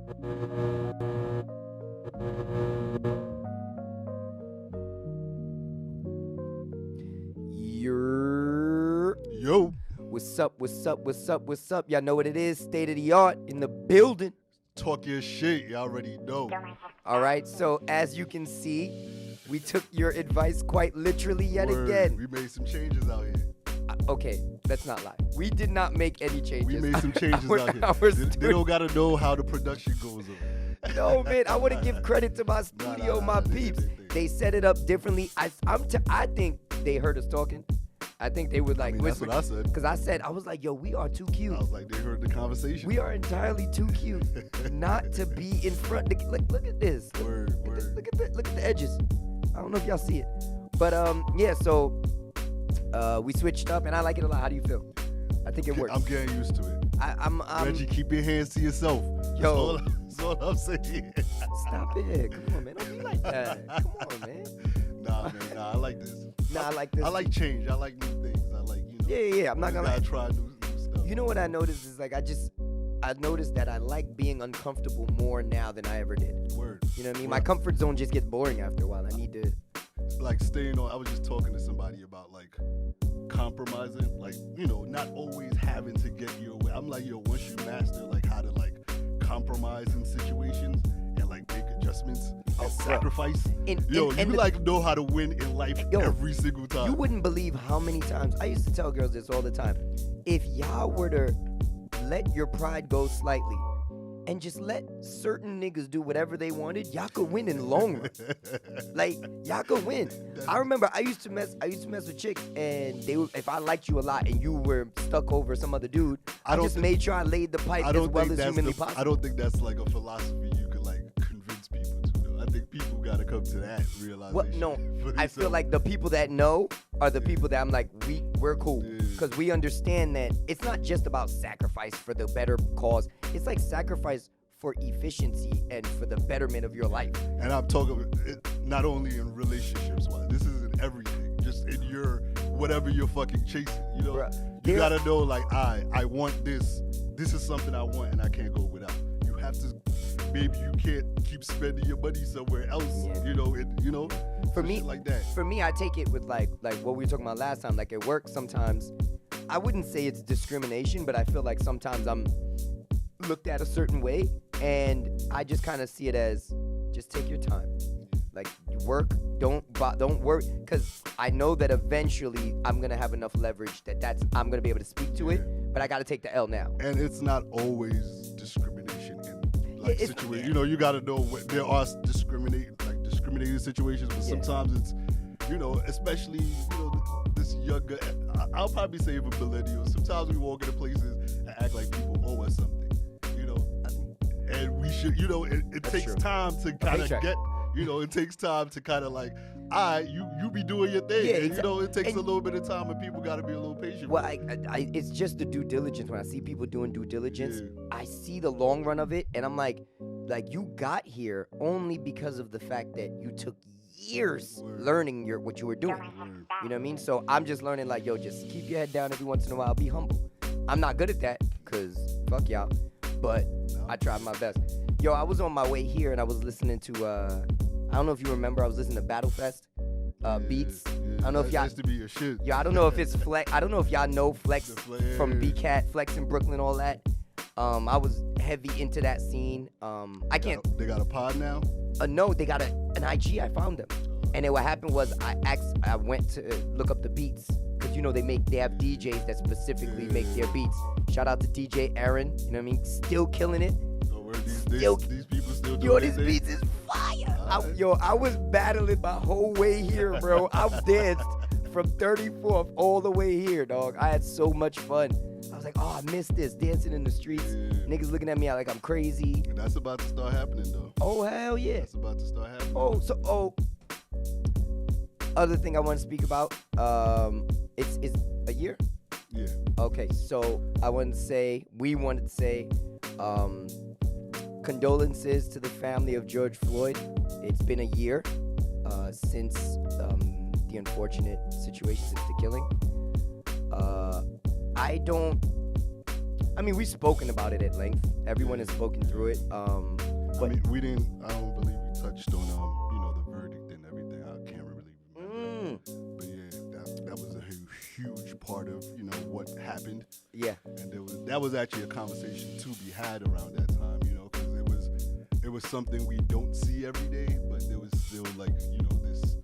Yo. What's up, what's up, what's up, what's up? Y'all know what it is. State of the art in the building. Talk your shit. You already know. All right, so as you can see, we took your advice quite literally yet again. We made some changes out here. Okay, let's not lie. We did not make any changes. We made some changes out here. They don't got to know how the production goes on. No, man, I want to give credit to my studio, my peeps. They set it up differently. I think they heard us talking. I think they would whisper. That's what I said. I was like, yo, we are too cute. I was like, they heard the conversation. We are entirely too cute not to be in front. Look at this. Word. Look at the edges. I don't know if y'all see it. But yeah, so we switched up and I like it a lot. How do you feel? I think it works. I'm getting used to it. I'm Reggie, keep your hands to yourself. Yo. That's all I'm saying. Stop it. Come on, man. Don't be like that. Come on, man. Nah, I like this. I like this. I like change. I like new things. I like, Yeah. I'm not gonna lie. Try new stuff. You know what I noticed is I noticed that I like being uncomfortable more now than I ever did. Word. You know what I mean? Word. My comfort zone just gets boring after a while. I need to staying on. I was just talking to somebody about compromising, not always having to get your way. I'm like, yo, once you master how to compromise in situations and make adjustments and sacrifice, you know how to win in life every single time. You wouldn't believe how many times I used to tell girls this all the time. If y'all were to let your pride go slightly and just let certain niggas do whatever they wanted, y'all could win in the long run. Y'all could win. I remember I used to mess with chicks, and if I liked you a lot and you were stuck over some other dude, I just made sure I laid the pipe as well as humanly possible. I don't think that's a philosophy you could convince people to do. I think people gotta come to that realization. Well, no, I feel like the people that know are the people that I'm like, we're cool. Because we understand that it's not just about sacrifice for the better cause. It's sacrifice for efficiency and for the betterment of your life. And I'm talking not only in relationships, this is in everything. Just in your, whatever you're fucking chasing. You gotta know, I want this. This is something I want and I can't go without. You have to, maybe you can't keep spending your money somewhere else. Yeah. For me, like that. For me, I take it with like what we were talking about last time. At work, sometimes I wouldn't say it's discrimination, but I feel like sometimes I'm looked at a certain way, and I just kind of see it as just take your time. You work, don't worry, because I know that eventually I'm gonna have enough leverage that I'm gonna be able to speak to it, but I gotta take the L now. And it's not always discrimination in situations. You gotta know there are discriminating situations, but sometimes it's, especially this younger. I'll probably say even millennials. Sometimes we walk into places and act like people owe us something, and we should, it takes true. Time to kind of get. It takes time to kind of you be doing your thing. Yeah, and, it takes a little bit of time, and people got to be a little patient. Well, it's just the due diligence. When I see people doing due diligence, I see the long run of it, and I'm like you got here only because of the fact that you took years learning what you were doing. You know what I mean? So I'm just learning just keep your head down every once in a while. Be humble. I'm not good at that because fuck y'all, but I tried my best. Yo, I was on my way here and I was listening to I don't know if you remember, I was listening to Battle Fest beats. I don't know if y'all used to be your shit. I don't know if it's Flex. I don't know if y'all know Flex from BCat, Flex in Brooklyn, all that. I was heavy into that scene. I can't. They got a pod now? No, they got an IG. I found them, and then what happened was I went to look up the beats because they have DJs that specifically make their beats. Shout out to DJ Aaron. You know what I mean? Still killing it. These people still doing this beats is fire. I was battling my whole way here, bro. I've danced from 34th all the way here, dog. I had so much fun. I was like, oh, I missed this. Dancing in the streets. Niggas looking at me like I'm crazy. And that's about to start happening, though. Oh, hell yeah. That's about to start happening. Other thing I want to speak about, it's a year? Yeah. Okay, so we wanted to say, condolences to the family of George Floyd. It's been a year since the unfortunate situation, since the killing. I mean, we've spoken about it at length. Everyone has spoken through it. I mean, we didn't. I don't believe we touched on the verdict and everything. I can't really remember. But yeah, that was a huge part of what happened. Yeah. And that was actually a conversation to be had around that time. Because it was something we don't see every day, but there was still this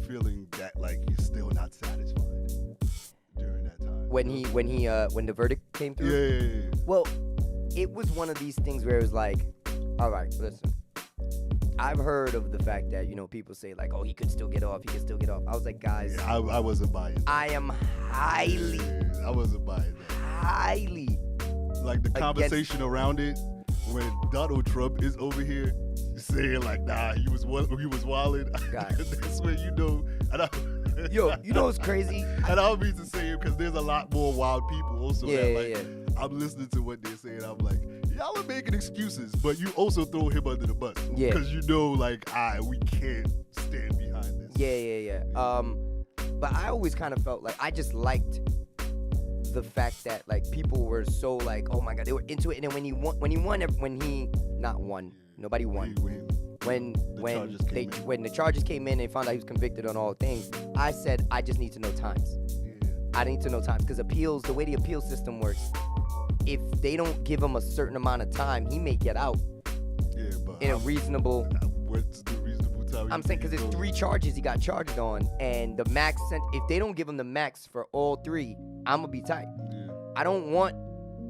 feeling that you're still not satisfied during that time. When the verdict came through. Yeah. Well, it was one of these things where it was like, all right, listen. I've heard of the fact that people say like, oh, he could still get off. I was like, guys, Yeah, I wasn't buying that. I am highly, I wasn't buying that. highly Like the conversation around it when Donald Trump is over here saying like, nah, he was wilding. That's when And Yo, you know what's crazy? And I don't mean to say it because there's a lot more wild people also. Yeah. I'm listening to what they're saying. I'm like, y'all are making excuses, but you also throw him under the bus. Yeah. Because we can't stand behind this. Yeah. But I always kind of felt like I just liked the fact that like people were so like, oh my God, they were into it. And then nobody won. When the charges came in and they found out he was convicted on all things, I said, I just need to know times. Yeah. I need to know times because the way the appeal system works, if they don't give him a certain amount of time, he may get out in a reasonable. What's the reasonable time? I'm saying because there's 3 charges he got charged on, and the max if they don't give him the max for all 3, I'm gonna be tight. Yeah. I don't want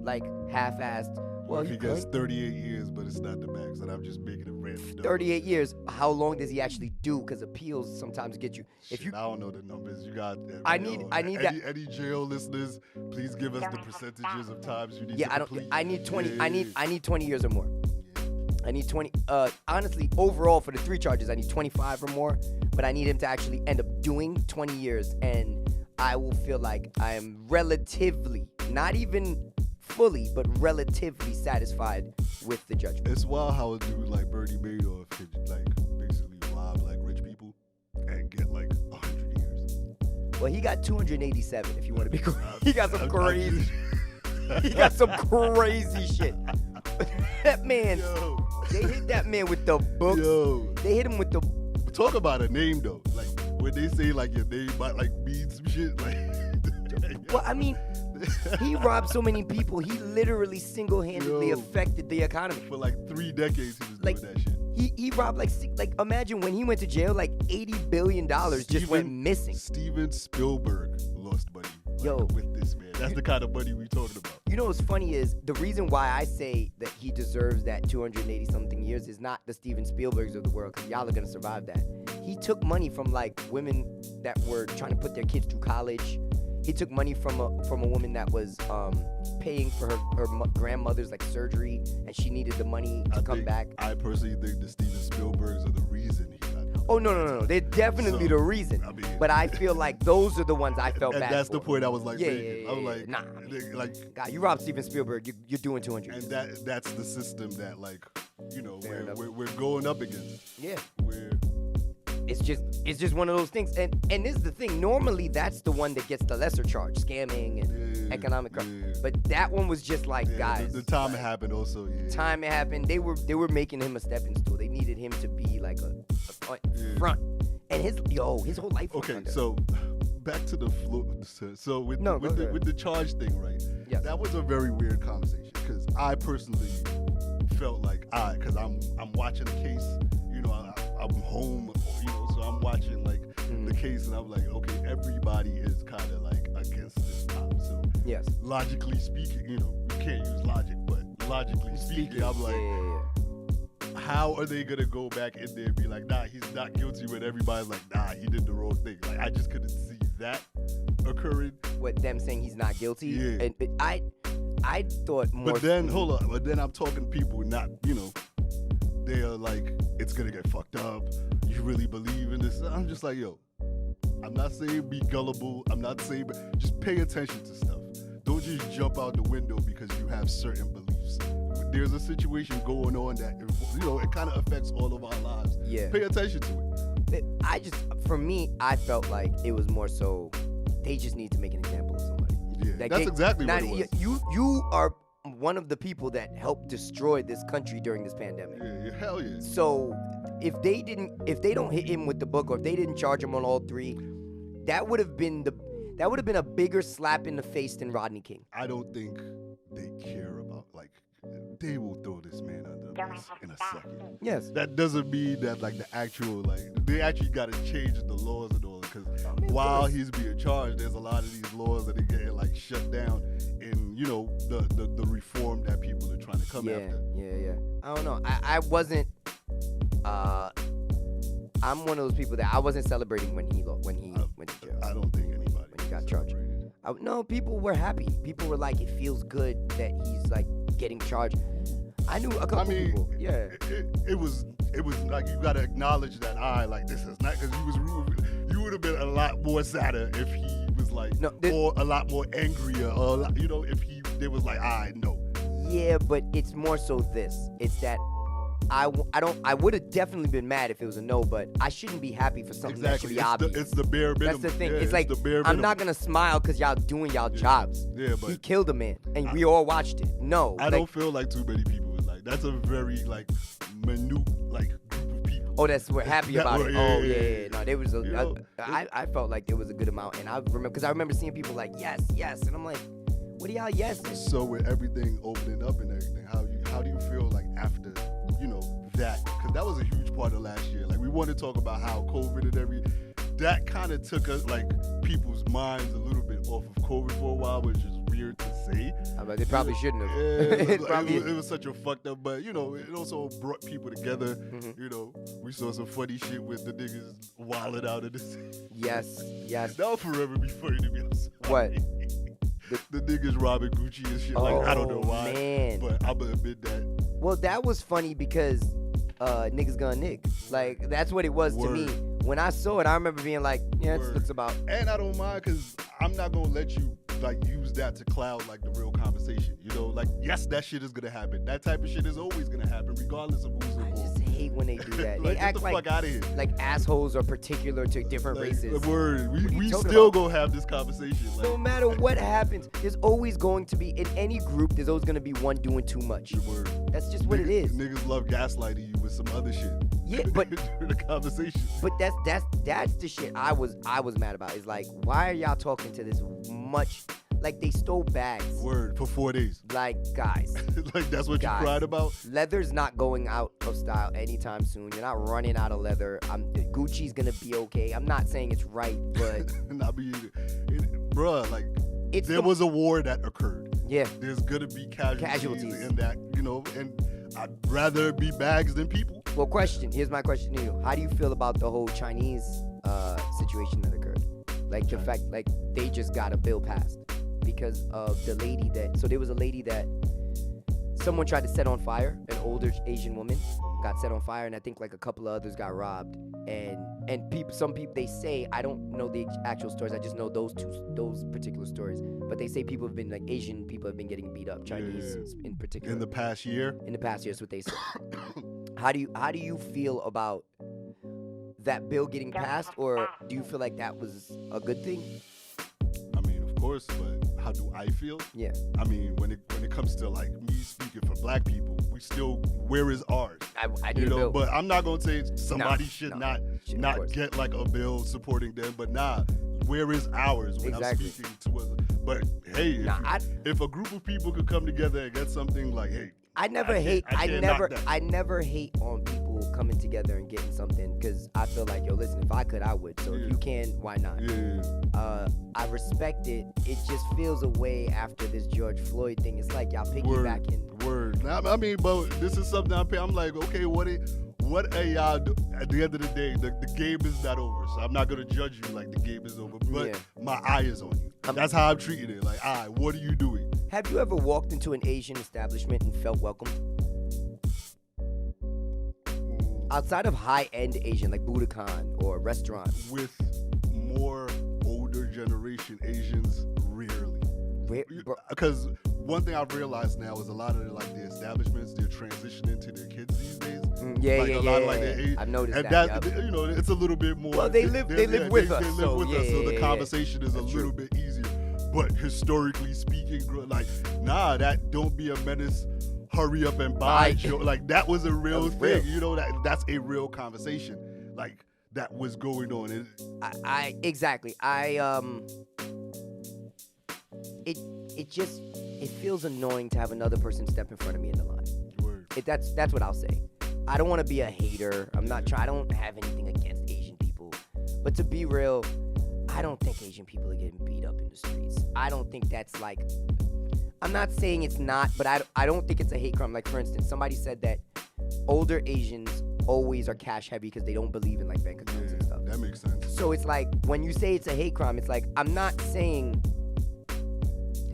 like half-assed. Well, he gets 38 years, but it's not the max, and I'm just making it random. 38 years. How long does he actually do? Because appeals sometimes get you. I don't know the numbers. You got. I need that. Any jail listeners, please give us the percentages of times you need. Yeah, to complete. I need 20. Yeah. I need 20 years or more. I need 20. Honestly, overall for the 3 charges, I need 25 or more. But I need him to actually end up doing 20 years, and I will feel like I am relatively, not even fully, but relatively satisfied with the judgment. It's wild how a dude like Bernie Madoff could basically rob rich people and get 100 years. Well, he got 287. If you want to be crazy, he got some crazy. He got some crazy shit. That man, they hit that man with the books. They hit him with the. Talk about a name though. When they say your name might mean some shit. Well, I mean, he robbed so many people. He literally single-handedly affected the economy. For 3 decades, he was doing that shit. He robbed imagine when he went to jail, $80 billion just went missing. Steven Spielberg lost money with this man. That's the kind of money we talking about. You know what's funny is the reason why I say that he deserves that 280-something years is not the Steven Spielbergs of the world, because y'all are going to survive that. He took money from women that were trying to put their kids through college. He took money from a woman that was paying for her grandmother's surgery, and she needed the money to come back. I personally think the Steven Spielbergs are the reason he got. Oh no! They're definitely the reason. I mean, but I feel like those are the ones I felt bad for. That's the point I was making. I was like, nah. God, you robbed Steven Spielberg, you're doing 200. And that's the system that we're going up against. Yeah. It's just one of those things, and this is the thing. Normally, that's the one that gets the lesser charge, scamming and economic crime. Yeah. But that one was just guys. The time it happened, also. Yeah. Time it happened. They were making him a stepping stool. They needed him to be a front, and his whole life. Okay, so back to the floor. So with the charge thing, right? Yes. That was a very weird conversation because I personally felt because I'm watching the case. I'm home, so I'm watching the case, and I'm like, okay, everybody is kind of against this cop. So yes, logically speaking, you can't use logic, but logically speaking, I'm like, how are they gonna go back in there and be like, nah, he's not guilty, when everybody's like, nah, he did the wrong thing? I just couldn't see that occurring. What, them saying he's not guilty? Yeah. And I thought more. But then hold on, but then I'm talking people not, they are like, it's gonna get fucked up. You really believe in this? I'm just like, yo, I'm not saying be gullible. I'm not saying, but just pay attention to stuff. Don't just jump out the window because you have certain beliefs. There's a situation going on that, it kind of affects all of our lives. Yeah. Pay attention to it. For me, I felt like it was more so they just need to make an example of somebody. Yeah, that's exactly what it was. You are one of the people that helped destroy this country during this pandemic. Yeah, hell yeah. So if they don't hit him with the book, or if they didn't charge him on all three, that would have been a bigger slap in the face than Rodney King. I don't think they care about, like, they will throw this man under the bus in a second. Yes. That doesn't mean that, like, the actual, like, they actually got to change the laws and all, because while he's being charged, there's a lot of these laws that are getting, like, shut down in, you know, the reform that people are trying to come after. Yeah. I don't know. I wasn't. I'm one of those people that I wasn't celebrating when he went to jail. I don't think anybody when he got charged. No, people were happy. People were like, it feels good that he's like getting charged. I knew a couple people. Yeah. It was like, you gotta acknowledge that like, this is not, because he was rude. You would have been a lot more sadder if he was like, or a lot more angrier, or you know, if they was like, no. Yeah, but it's more so this. It's that I would have definitely been mad if it was a no, but I shouldn't be happy for something that should be obvious. It's the bare minimum. That's the thing. Yeah, it's like, I'm not going to smile because y'all doing y'all jobs. Yeah, but he killed a man, and we all watched it. No. I don't feel like too many people was like, that's a very, like, minute, like, group of people. Oh, we're happy about it. Yeah. No, there was I felt like there was a good amount, and I remember seeing people like, yes, and I'm like, what are y'all yesing? So with everything opening up and everything, how do you feel like after, you know, that? Because that was a huge part of last year. Like, we want to talk about how COVID and that kind of took us, like, people's minds a little bit off of COVID for a while, which is weird to say. They probably shouldn't have. It was such a fucked up, but, you know, it also brought people together. Mm-hmm. You know, we saw some funny shit with the niggas wilding out of this. Yes. That'll forever be funny to me. What? The niggas robbing Gucci and shit. Like, I don't know why, man. but I'm gonna admit that. Well, that was funny because niggas gonna nig. Like, that's what it was to me. When I saw it, I remember being like, yeah, it's about. And I don't mind, because I'm not gonna let you, like, use that to cloud, like, the real conversation. You know, like, yes, that shit is gonna happen. That type of shit is always gonna happen, regardless of who's involved. I just hate when they do that. Like, they act get the fuck out of here. Like assholes are particular to different races. We still gonna have this conversation. Like, no matter what happens, there's always going to be, in any group, there's always gonna be one doing too much. That's just what it is. Niggas love gaslighting you with some other shit. Yeah, but during the conversation. But that's the shit I was mad about. It's like, why are y'all talking to this much? Like, they stole bags. For 4 days. Like, guys. Like, that's what you cried about? Leather's not going out of style anytime soon. You're not running out of leather. Gucci's gonna be okay. I'm not saying it's right, but bruh, like, there was a war that occurred. Yeah. There's gonna be casualties in that, you know, and I'd rather it be bags than people. Well, here's my question to you. How do you feel about the whole Chinese situation that occurred? Like, the fact, like, they just got a bill passed because of the lady there was a lady that someone tried to set on fire. An older Asian woman got set on fire, and I think like a couple of others got robbed. And some people, they say, I don't know the actual stories, I just know those particular stories, but they say Asian people have been getting beat up, Chinese in particular. In the past year? In the past year, is what they say. How do you feel about that bill getting passed, or do you feel like that was a good thing? I mean, of course, but how do I feel? Yeah. I mean, when it comes to, like, me speaking for black people, we still, where is ours? I do know, but I'm not gonna say somebody should not get, like, a bill supporting them, but where is ours when I'm speaking to us? But hey, if a group of people could come together and get something, like, hey, I never hate on people coming together and getting something, because I feel like, yo, listen, if I could, I would. So if you can, why not? Yeah. I respect it. It just feels a way after this George Floyd thing. It's like y'all piggybacking. Word. I mean, but this is something I'm like, okay, what are y'all do? At the end of the day, the game is not over. So I'm not gonna judge you like the game is over, but my eye is on you. That's how I'm treating it. Like, what are you doing? Have you ever walked into an Asian establishment and felt welcome? Outside of high-end Asian, like Budokan or restaurants. With more older generation Asians, rarely. Because one thing I've realized now is a lot of the establishments, they're transitioning to their kids these days. I've noticed and that. You know, it's a little bit more. Well, they live with us. They live with us, so the conversation is a little bit easier. but historically speaking, like, nah, that don't be a menace. Hurry up and buy, Joe. Like, that was a real thing. Real. You know, that's a real conversation. Like, that was going on. Exactly. It feels annoying to have another person step in front of me in the line. Word. That's what I'll say. I don't want to be a hater. I don't have anything against Asian people. But to be real, I don't think Asian people are getting beat up in the streets. I don't think that's like, I'm not saying it's not, but I don't think it's a hate crime. Like, for instance, somebody said that older Asians always are cash heavy because they don't believe in, like, bank accounts and stuff. That makes sense. So it's like, when you say it's a hate crime, it's like, I'm not saying,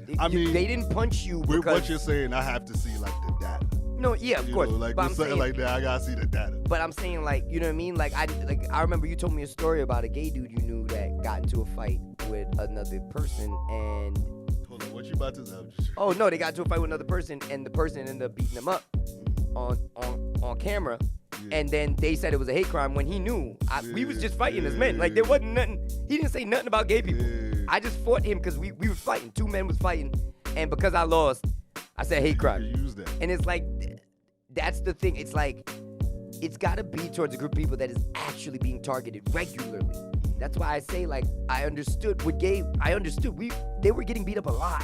they didn't punch you because... With what you're saying, I have to see, like, the data. No, yeah, of course. Like, with something like that, I gotta see the data. But I'm saying, like, you know what I mean? Like, I remember you told me a story about a gay dude you knew that got into a fight with another person, and... Hold on, what you about to say? Oh, no, they got into a fight with another person, and the person ended up beating him up on camera. Yeah. And then they said it was a hate crime when he knew. We was just fighting as men. Like, there wasn't nothing. He didn't say nothing about gay people. Yeah. I just fought him because we were fighting. Two men was fighting. And because I lost, I said hate crime. You use that. And it's like, that's the thing. It's like, it's got to be towards a group of people that is actually being targeted regularly. That's why I say, like, I understood with gay. I understood. They were getting beat up a lot.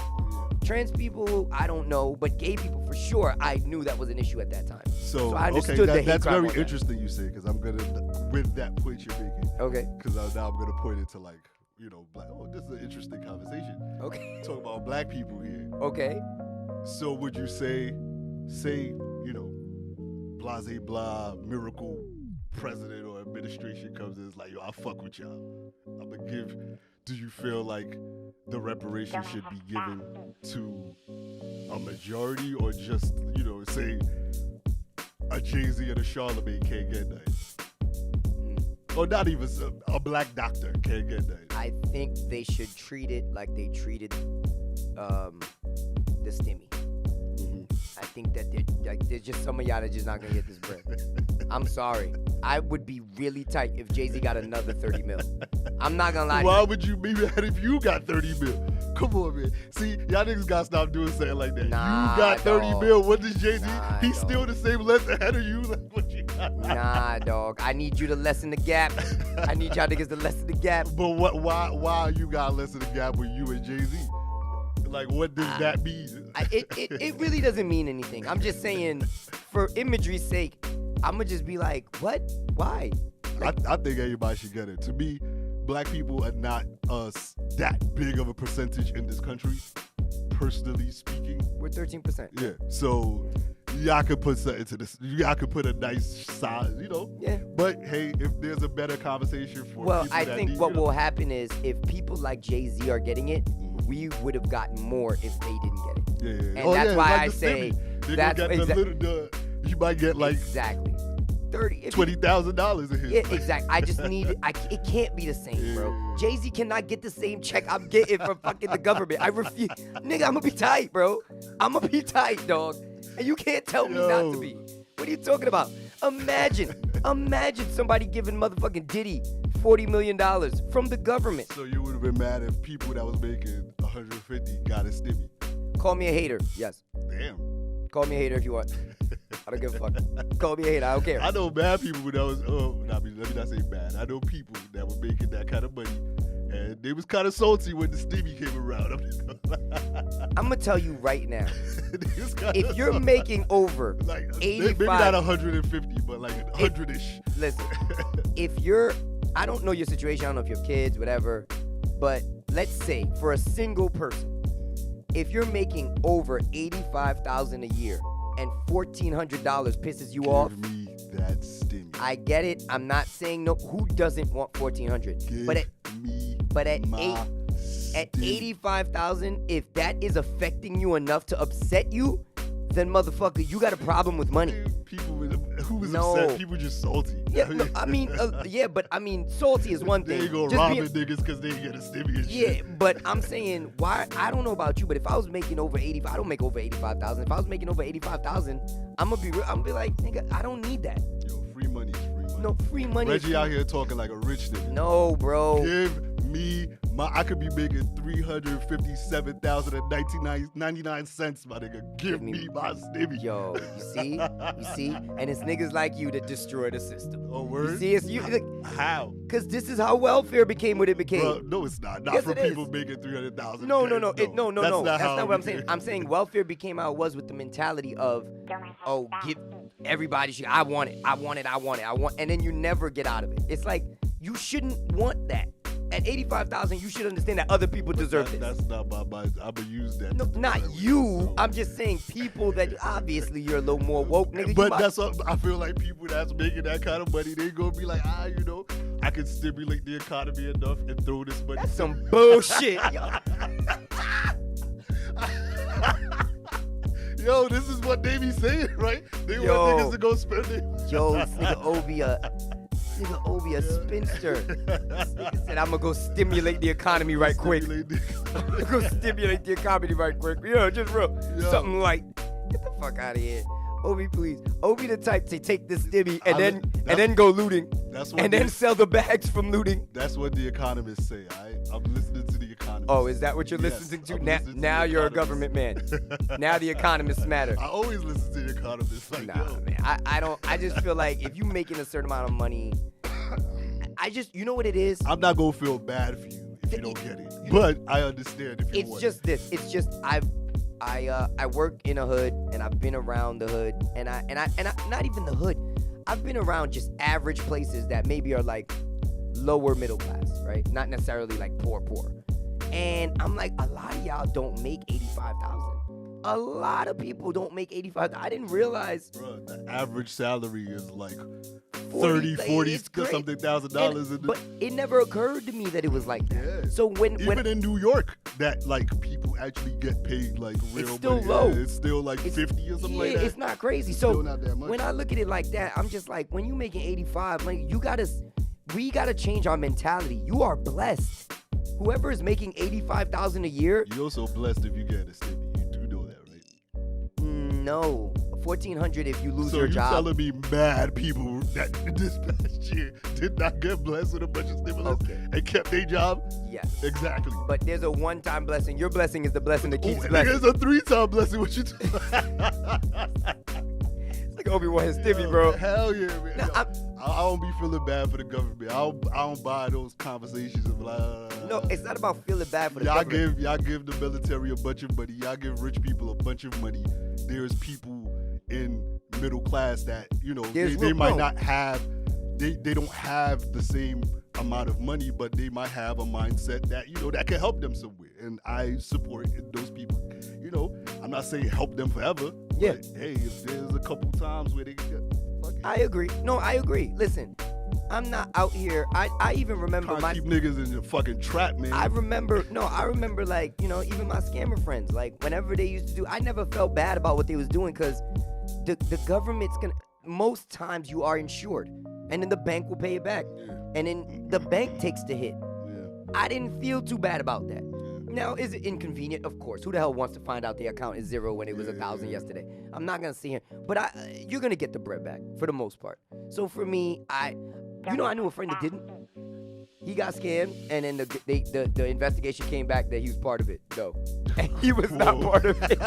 Trans people, I don't know, but gay people for sure, I knew that was an issue at that time. So I understood that's very interesting you say, because I'm gonna, with that point you're making. Okay. Because now I'm gonna point it to, like, you know, black. Oh, this is an interesting conversation. Okay. Talk about black people here. Okay. So would you say, you know, blase blah miracle president or administration comes in, it's like, yo, I fuck with y'all. I'm gonna give. Do you feel like the reparations should be given to a majority, or just, you know, say a Jay-Z and a Charlemagne can't get that? Or not even a black doctor can't get that? I think they should treat it like they treated the stimmy. I think that there's just some of y'all that just not gonna get this bread. I'm sorry. I would be really tight if Jay-Z got another 30 mil. I'm not gonna lie to you. Why would you be mad if you got 30 mil? Come on, man. See, y'all niggas gotta stop doing something like that. Nah, you got 30 dog. mil. What does Jay-Z? Nah, He's dog. still the same length ahead of you. Like, what you got? Nah, dog. I need you to lessen the gap. I need y'all niggas to lessen the gap. But why you gotta lessen the gap with you and Jay-Z? Like, what does that mean? It really doesn't mean anything. I'm just saying, for imagery's sake, I'm gonna just be like, what? Why? Like, I think everybody should get it. To me, black people are not that big of a percentage in this country, personally speaking. we're 13%. Yeah. So y'all could put something to this. Y'all could put a nice size, you know. Yeah. But hey, if there's a better conversation for people I that think need what it, will happen is if people like Jay-Z are getting it, we would have gotten more if they didn't get it. Yeah. And that's why like I the say Stimmy. that's you might get like exactly $20,000 in his. Yeah, exactly. I just need it can't be the same, bro. Jay-Z cannot get the same check I'm getting from fucking the government. I refuse. Nigga, I'm gonna be tight, bro. I'm gonna be tight, dog. And you can't tell me not to be. What are you talking about? Imagine somebody giving motherfucking Diddy $40 million from the government. So you would have been mad if people that was making 150 got a stimmy. Call me a hater. Yes. Damn. Call me a hater if you want. I don't give a fuck. Call me a hater. I don't care. I know bad people that was, let me not say bad. I know people that were making that kind of money, and they was kind of salty when the stimmy came around. I'm gonna tell you right now. If you're salty. making over like 85, maybe not 150, but like 100-ish. Listen, if you're, I don't know your situation. I don't know if you have kids, whatever. But let's say for a single person, if you're making over $85,000 a year and $1,400 pisses you off, Give me that stimmy. I get it. I'm not saying no. Who doesn't want $1,400? Give me at my at stimmy. $85,000, if that is affecting you enough to upset you, then motherfucker, you got a problem with money. People who was upset? People just salty. Yeah, no, I mean, but I mean, salty is one thing. They ain't gonna Just robbing niggas because they get a stimmy and shit. Yeah, but I'm saying, why? I don't know about you, but if I was making over 85, I don't make over 85,000. If I was making over 85,000, I'm gonna be like, nigga, I don't need that. Yo, free money is free money. No, free money. Reggie out here talking like a rich nigga. No, bro. Give I could be making $357,099, my nigga. Give me my stimmy. Yo, you see, and it's niggas like you that destroy the system. Oh, word? You see, it's you. How? Because this is how welfare became what it became. Bro, no, it's not. Not Yes, for it people is. making 300,000. No. That's That's how not what I'm it saying. became. I'm saying welfare became how it was with the mentality of, oh, give everybody shit. I want it. And then you never get out of it. It's like, you shouldn't want that. At 85,000, you should understand that other people deserve this. That's not my mind. I'm going to use that. No, not you. I'm just saying people that obviously you're a little more woke, nigga. But that's what I feel like people that's making that kind of money, they going to be like, I can stimulate the economy enough and throw this money. That's some bullshit. Yo, this is what they be saying, right? They want niggas to go spend it. Yo, this nigga Obi a spinster. This nigga said, I'm gonna go stimulate the economy right quick. Go stimulate the economy right quick. Just real. Yo. Something like, get the fuck out of here. Obi, please. Obi the type to take the stimmy and then go looting. Then sell the bags from looting. That's what the economists say, all right? I'm listening to the economists. Oh, is that what you're listening to? Now you're a government man. Now the economists matter. I always listen to the economists. Like, man. I just feel like if you're making a certain amount of money, you know what it is? I'm not going to feel bad for you if you don't get it. But I understand if you want it. It's just I work in a hood and I've been around the hood and I not even the hood. I've been around just average places that maybe are like lower middle class, right? Not necessarily like poor. And I'm like, a lot of y'all don't make 85,000. A lot of people don't make 85,000. I didn't realize. Bro, the average salary is like 40 something $1,000. But it never occurred to me that it was like that. Yeah. So when in New York, that like people actually get paid like real it's still money. low. Yeah, it's still like 50 or something like that. It's not crazy. It's so still not that much. when I look at it like that, I'm just like, when you making 85, like we gotta change our mentality. You are blessed. Whoever is making 85,000 a year, You're also blessed if you get a stimmy. You do know that, right? No, 1,400 if you lose So your you job. telling me mad people that this past year did not get blessed with a bunch of stimulus and kept their job? Yes. Exactly. But there's a one-time blessing. Your blessing is the blessing that keeps blessing. There's a 3-time blessing. What you doing? It's like Obi-Wan his stimmy, bro. Hell yeah, man. No, I don't be feeling bad for the government. I don't buy those conversations of blah. No, it's not about feeling bad for the government. Y'all give the military a bunch of money. Y'all give rich people a bunch of money. There's people in middle class that, they might not have, they don't have the same amount of money, but they might have a mindset that, that can help them somewhere. And I support those people. I'm not saying help them forever. Yeah. But, hey, if there's a couple times where they get, fuck it. I agree. No, I agree. Listen, I'm not out here. I even remember Can't keep niggas in the fucking trap, man. I remember like, even my scammer friends, like whenever they used to do, I never felt bad about what they was doing because the government's most times you are insured and then the bank will pay it back. Yeah. And then the bank takes the hit. Yeah. I didn't feel too bad about that. Now, is it inconvenient? Of course. Who the hell wants to find out their account is 0 when it was 1,000 yesterday? I'm not gonna sit here, but you're gonna get the bread back for the most part. So for me, I knew a friend that didn't. He got scammed, and then the investigation came back that he was part of it, though, and he was not part of it.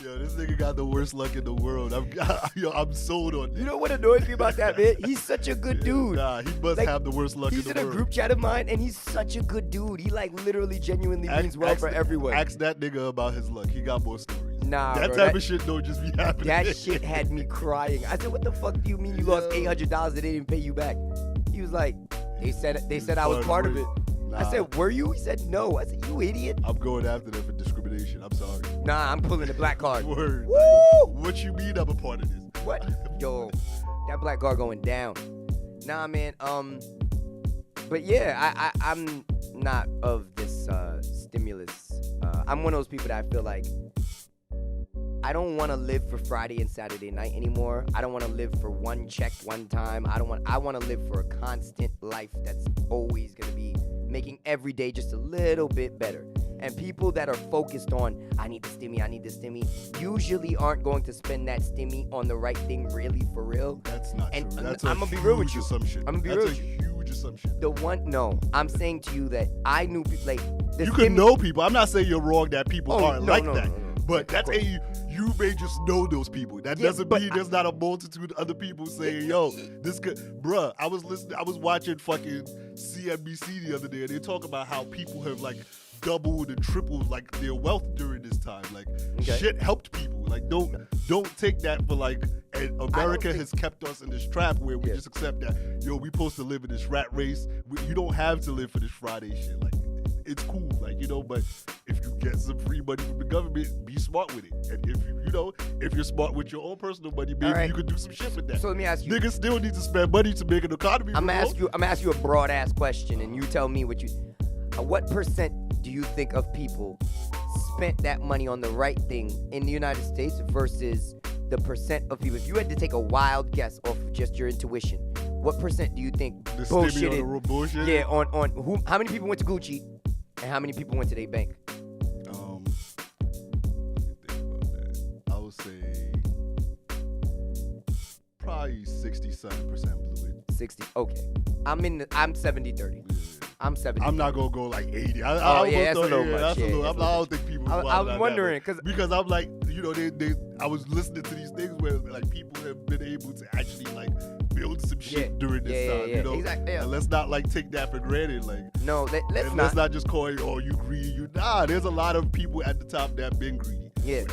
Yo, this nigga got the worst luck in the world. I'm sold on that. You know what annoys me about that, man? He's such a good dude. Nah, he must have the worst luck in the world. He's in a group chat of mine, and he's such a good dude. He literally genuinely means well for everyone. Ask that nigga about his luck. He got more stories. Nah, that bro, type of shit don't just be happening. That shit had me crying. I said, "What the fuck do you mean you lost $800 that they didn't pay you back?" He was like, "They said I was part of it." Nah. I said, "Were you?" He said, "No." I said, "You idiot." I'm going after them for discrimination. I'm sorry. Nah, I'm pulling the black card. Word. Woo! What you mean I'm a part of this? What? Yo, that black card going down. Nah, man. But yeah, I'm not of this stimulus. I'm one of those people that I feel like I don't want to live for Friday and Saturday night anymore. I don't want to live for one check one time. I want to live for a constant life that's always going to be making every day just a little bit better. And people that are focused on, I need the stimmy, usually aren't going to spend that stimmy on the right thing really for real. That's not and true. That's I'm going to be real with you. Assumption. I'm going to be real with you. That's a huge just some shit. No, I'm saying to you that I knew people like You can know people. I'm not saying you're wrong that people aren't no, like no, that. no, no. But that's you may just know those people. That doesn't mean there's not a multitude of other people saying, yo, this could, bruh, I was watching fucking CNBC the other day, and they talk about how people have like doubled and tripled like their wealth during this time. Like shit helped people. Like don't take that for like, and America has kept us in this trap where we just accept that, yo, we supposed to live in this rat race. You don't have to live for this Friday shit. Like it's cool, like, you know, but if you get some free money from the government, be smart with it. And if you're smart with your own personal money, maybe you could do some shit with that. So let me ask you. Niggas still need to spend money to make an economy. I'm gonna ask you a broad ass question, and you tell me what percent do you think of people spent that money on the right thing in the United States versus the percent of people? If you had to take a wild guess off of just your intuition, what percent do you think The bullshit? stimmy on the bullshit? Yeah, on who? How many people went to Gucci, and how many people went to their bank? Let me think about that. I would say probably 67% blew it. 60. Okay, I'm 70-30. Yeah. I'm 70. I'm not gonna go like 80. That's a little much. I don't think people. I was wondering because I'm like, you know, I was listening to these things where like people have been able to actually like build some shit during this time. You know, exactly. Yeah. And let's not like take that for granted. Like, no, let's not just call it, oh, you greedy. There's a lot of people at the top that have been greedy. Yeah.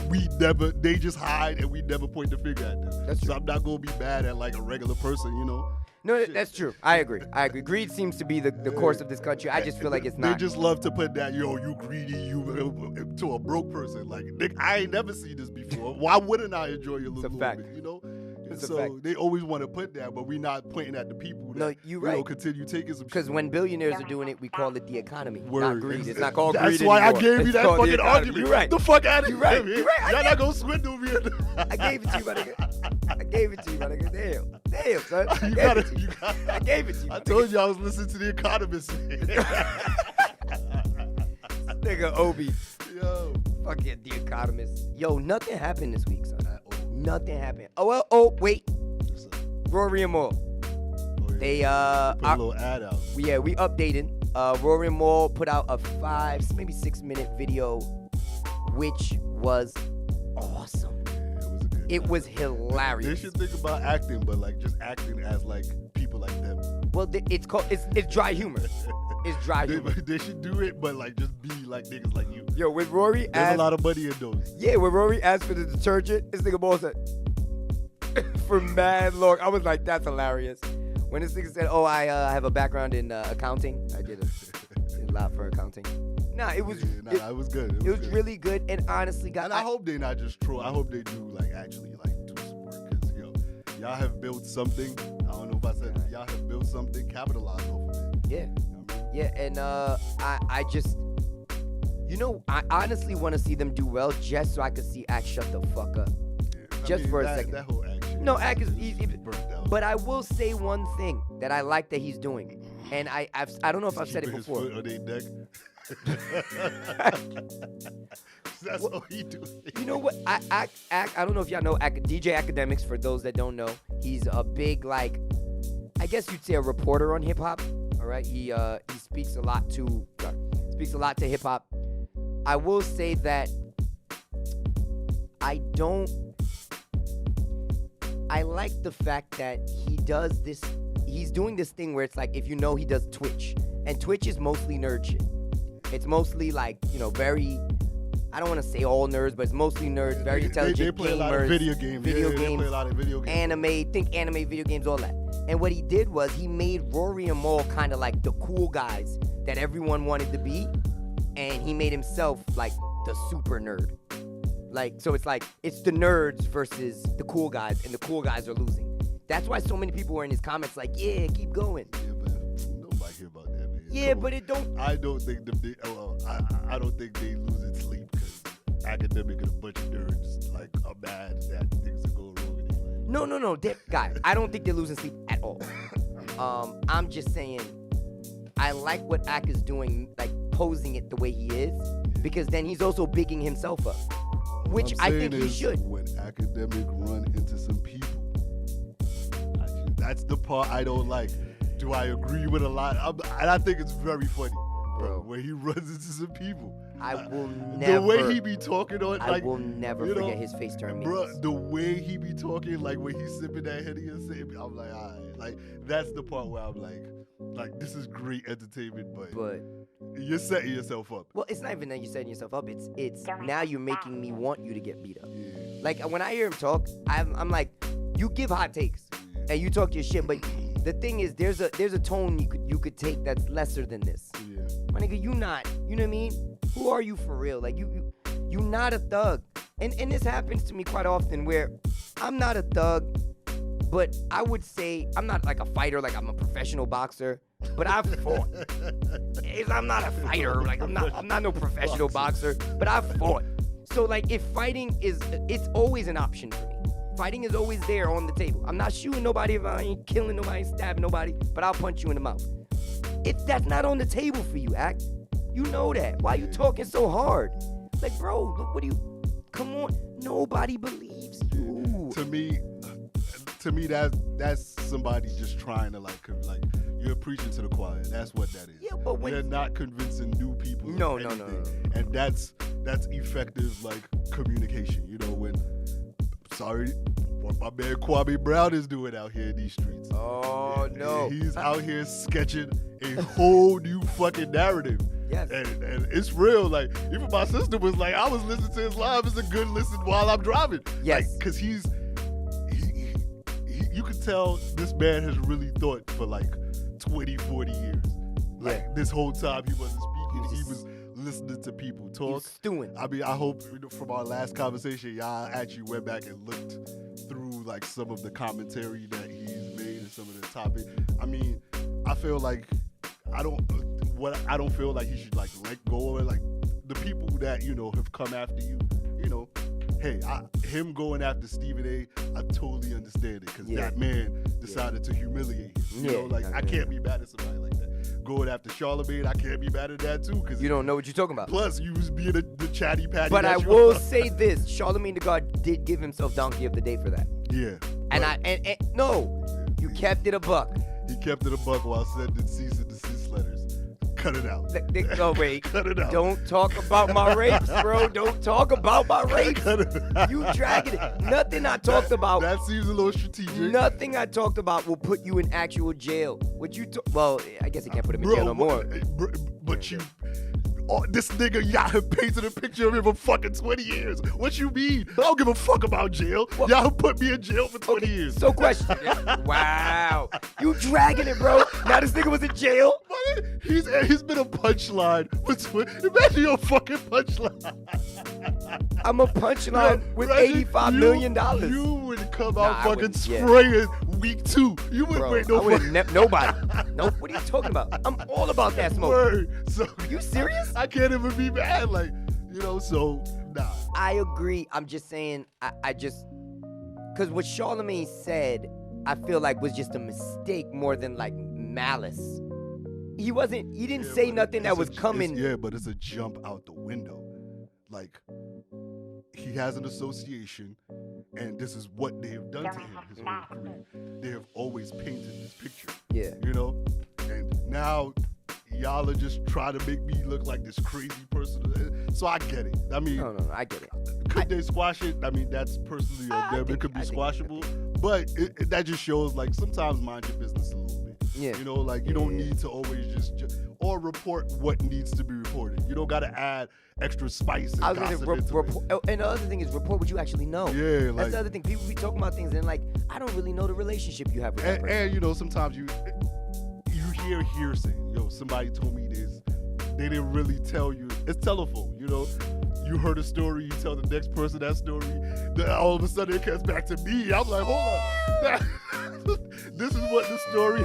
They just hide and we never point the finger at them. That's true. So I'm not gonna be mad at like a regular person, you know. No, that's true. I agree. Greed seems to be the course of this country. I just feel like it's not. They just love to put that, yo, you greedy, to a broke person. Like, Nick, I ain't never seen this before. Why wouldn't I enjoy your little movement, you know? So they always want to put that, but we're not pointing at the people that continue taking some shit. Because when billionaires are doing it, we call it the economy, not greed. It's not called greed greed anymore. anymore. That's why I gave you that fucking argument. You're right. The fuck out of here. You're right. Y'all not gonna swindle me. I gave it to you, my nigga. I gave it to you, my nigga. Damn, son. I gave it to you. I told you I was listening to The Economist. Nigga, Obi. Yo. Fuck yeah, The Economist. Yo, nothing happened this week, son. Nothing happened. Oh, wait. Rory and Maul. They put a little ad out. We updated. Rory and Maul put out a 5, maybe 6-minute video, which was awesome. Yeah, it was hilarious. They should think about acting, but like just acting as like people like them. Well, it's dry humor. It's dry humor. They should do it, but like just be like niggas like you. Yo, with Rory, there's a lot of money in those. Yeah, when Rory asked for the detergent, this nigga Maul said for mad long. I was like, that's hilarious. When this nigga said, "Oh, I have a background in accounting," I did a lot for accounting. Nah, it was. It was good. It was really good, and honestly, guys. And I hope they not just troll. I hope they do like actually like do some work, because y'all have built something. I don't know if I said y'all have built something. Capitalize off of it. Yeah. You know what I mean? Yeah, and I just, I honestly want to see them do well, just so I could see Act shut the fuck up. Yeah. For a second. That whole action. No, Act is easy. Burnt out. But I will say one thing that I like that he's doing, and I don't know if I've said it before. His foot on their neck. That's all he do. You know what? I don't know if y'all know DJ Academics. For those that don't know, he's a big, like, I guess you'd say a reporter on hip hop. All right, he speaks a lot to hip hop. I will say that I like the fact that he's doing this thing where it's like, if he does Twitch, and Twitch is mostly nerd shit. It's mostly like, very, I don't want to say all nerds, but it's mostly nerds, very intelligent They play gamers, a lot of video games. They play a lot of video games. Anime, video games, all that. And what he did was he made Rory and Maul kind of like the cool guys that everyone wanted to be, and he made himself like the super nerd. Like, so it's like, it's the nerds versus the cool guys, and the cool guys are losing. That's why so many people were in his comments like, yeah, keep going. Yeah, but nobody care about that, man. Yeah, but it don't. I don't think I don't think they losing sleep because Academic and a bunch of nerds like are mad that things are going wrong with them. No, guy. I don't think they're losing sleep at all. I'm just saying, I like what Ak is doing, like posing it the way he is, because then he's also bigging himself up, which I think he should. When Academic run into some people, that's the part I don't like. Do I agree with a lot? And I think it's very funny, Bro. when he runs into some people. I will never. The way he be talking on, I will never forget his face turn memes. Bro, the way he be talking, like when he's sipping that Henny and saying, I'm like, all right. Like, that's the part where I'm like, this is great entertainment, but you're setting yourself up. Well, it's not even that you're setting yourself up. It's now you're making me want you to get beat up. Yeah. Like, when I hear him talk, I'm like, you give hot takes and you talk your shit, but the thing is, there's a tone you could take that's lesser than this. Yeah. My nigga, you not. You know what I mean? Who are you for real? Like, you not a thug. And this happens to me quite often where I'm not a thug, but I would say I'm not like a fighter, like I'm a professional boxer, but I've fought. I'm not a fighter, like I'm not no professional boxer, but I've fought. So like, if fighting it's always an option for me. Fighting is always there on the table. I'm not shooting nobody if I ain't killing nobody, stabbing nobody, but I'll punch you in the mouth. If that's not on the table for you, Act, you know that. Why you talking so hard? Like, bro, what do you, come on. Nobody believes you. To me, that's somebody just trying to like you're preaching to the choir. That's what that is. Yeah, but when they're not convincing new people. No. And that's effective like communication. You know, what my man Kwame Brown is doing out here in these streets. Oh no. He's out here sketching a whole new fucking narrative. Yes. And it's real. Like, even my sister was like, I was listening to his live. It's a good listen while I'm driving. Yes. Like, cause he you can tell this man has really thought for like 20, 40 years. Like, this whole time he wasn't speaking. He was listening to people talk. He was stewing. I mean, I hope from our last conversation, y'all actually went back and looked through like some of the commentary that he's made and some of the topic. I mean, I feel like I don't feel like he should like let go of it. Like, the people that, you know, have come after you, you know, hey, him going after Stephen A, I totally understand it, because that man decided to humiliate him. You know, like, I can't be mad at somebody like that. Going after Charlamagne, I can't be mad at that too, because you don't know what you're talking about. Plus, you was being the chatty patty. But I will say this: Charlamagne the God did give himself Donkey of the Day for that. Yeah. And no, you kept it a buck. He kept it a buck while sending cease and desist letters. Cut it out. Oh, wait. Cut it out. Don't talk about my rapes, bro. Don't talk about my rapes. Cut it out. You dragging it. Nothing I talked about. That seems a little strategic. Nothing I talked about will put you in actual jail. What you well, I guess he can't put him in jail no more. But you... Oh, this nigga Yahoo painted a picture of him for fucking 20 years. What you mean? I don't give a fuck about jail. Well, Yahoo put me in jail for 20 years. So question. Wow. You dragging it, bro. Now this nigga was in jail? He's been a punchline. Imagine your fucking punchline. I'm a punchline with $85 million. You would come out fucking spraying week 2. You wouldn't break no fucking... Nobody. Nope. What are you talking about? I'm all about that smoke. Word. So, you serious? I can't even be mad. Like, you know, so, nah. I agree. I'm just saying, because what Charlamagne said, I feel like was just a mistake more than like malice. He didn't say nothing that was coming. But it's a jump out the window. Like, he has an association, and this is what they have done to him his whole career. They have always painted this picture. Yeah. You know? And now y'all are just trying to make me look like this crazy person. So I get it. I mean, no, I get it. Could they squash it? I mean, that's personally on them. It could be squashable. But that just shows, like, sometimes mind your business a little bit. Yeah. You know, like, you don't need to always just or report what needs to be reported. You don't got to add extra spice and gossip into it. And the other thing is report what you actually know. Yeah, that's the other thing. People be talking about things and like, I don't really know the relationship you have with that person. And you know, sometimes you hear hearsay. Yo, somebody told me this. They didn't really tell you. It's telephone, you know. You heard a story, you tell the next person that story. Then all of a sudden it comes back to me. I'm like, hold on. This is what the story.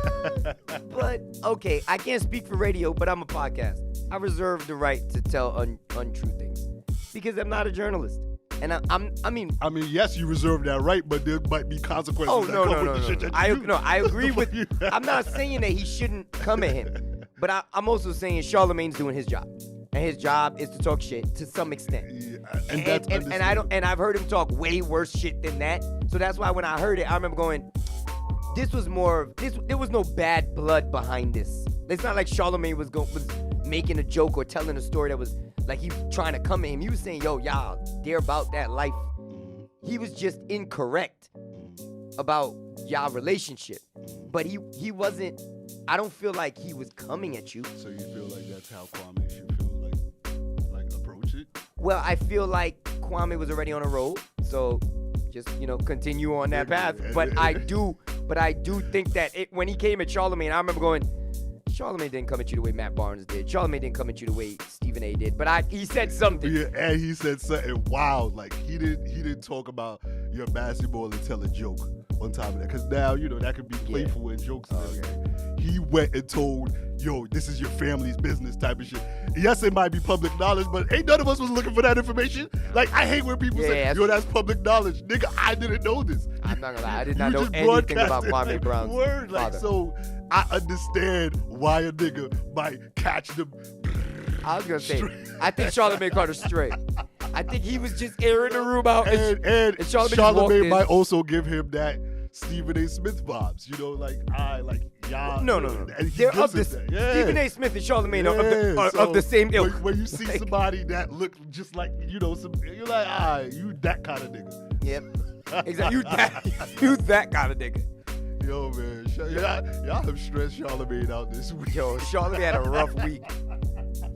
But okay, I can't speak for radio, but I'm a podcast. I reserve the right to tell untrue things because I'm not a journalist. And I mean, yes, you reserve that right, but there might be consequences. Oh that come with the shit that you do. I agree with you. I'm not saying that he shouldn't come at him, but I'm also saying Charlamagne's doing his job, and his job is to talk shit to some extent. Yeah, and that's and I've heard him talk way worse shit than that. So that's why when I heard it, I remember going, this was more. There was no bad blood behind this. It's not like Charlamagne was making a joke or telling a story that was like he was trying to come at him. He was saying, "Yo, y'all, they're about that life." He was just incorrect about y'all relationship, but he wasn't. I don't feel like he was coming at you. So you feel like that's how Kwame should feel like approach it? Well, I feel like Kwame was already on a roll, so just continue on that path. But I do think that when he came at Charlamagne, I remember going, Charlamagne didn't come at you the way Matt Barnes did. Charlamagne didn't come at you the way Stephen A. did. But he said something. Yeah, and he said something wild. Like he didn't talk about your basketball and tell a joke on top of that. Because now, that could be playful and jokes. He went and told, yo, this is your family's business type of shit. Yes, it might be public knowledge, but ain't none of us was looking for that information. Like, I hate when people say, yo, that's public knowledge. Nigga, I didn't know this. I'm not gonna lie. I did not know anything about Kwame Brown's word. Like, father. so I understand why a nigga might catch them. I was gonna say, I think Charlamagne caught her straight. I think he was just airing the room out. And Charlamagne might also give him that Stephen A. Smith vibes, y'all. No. They're of the Stephen A. Smith and Charlamagne are of the same ilk. When you see somebody that look just like, you're like, you that kind of nigga. Yep. Exactly. You that kind of nigga. Yo, man, y'all have stressed Charlamagne out this week. Yo, Charlamagne had a rough week.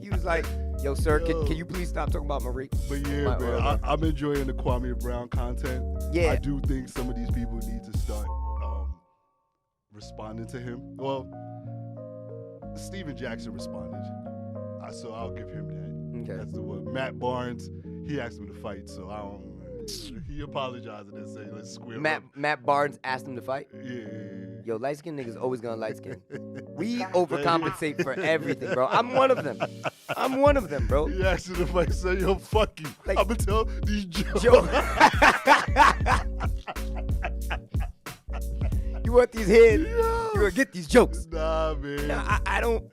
He was like, yo, sir, can you please stop talking about Marie? But yeah, man, I'm enjoying the Kwame Brown content. Yeah. I do think some of these people need to start responding to him. Well, Steven Jackson responded, so I'll give him that. Okay. That's the one. Matt Barnes, he asked him to fight, so I don't. He apologized and then said, let's square up. Matt Barnes asked him to fight? Yeah. Yo, light-skinned niggas always gonna light-skin. We overcompensate for everything, bro. I'm one of them, bro. He asked him to fight, say, yo, fuck you. Like, I'm gonna tell these jokes. You want these heads? You gonna get these jokes? Nah, man. Nah, I don't.